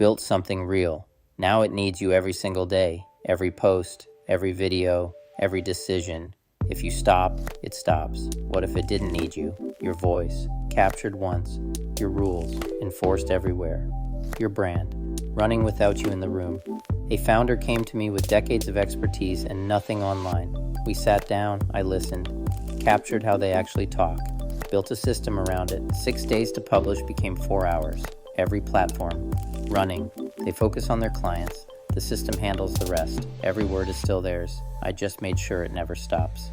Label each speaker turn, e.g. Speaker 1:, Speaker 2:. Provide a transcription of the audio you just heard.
Speaker 1: Built something real. Now it needs you every single day, every post, every video, every decision. If you stop, it stops. What if it didn't need you? Your voice, captured once. Your rules, enforced everywhere. Your brand, running without you in the room. A founder came to me with decades of expertise and nothing online. We sat down, I listened, captured how they actually talk, built a system around it. 6 days to publish became 4 hours. Every platform, running. They focus on their clients. The system handles the rest. Every word is still theirs. I just made sure it never stops.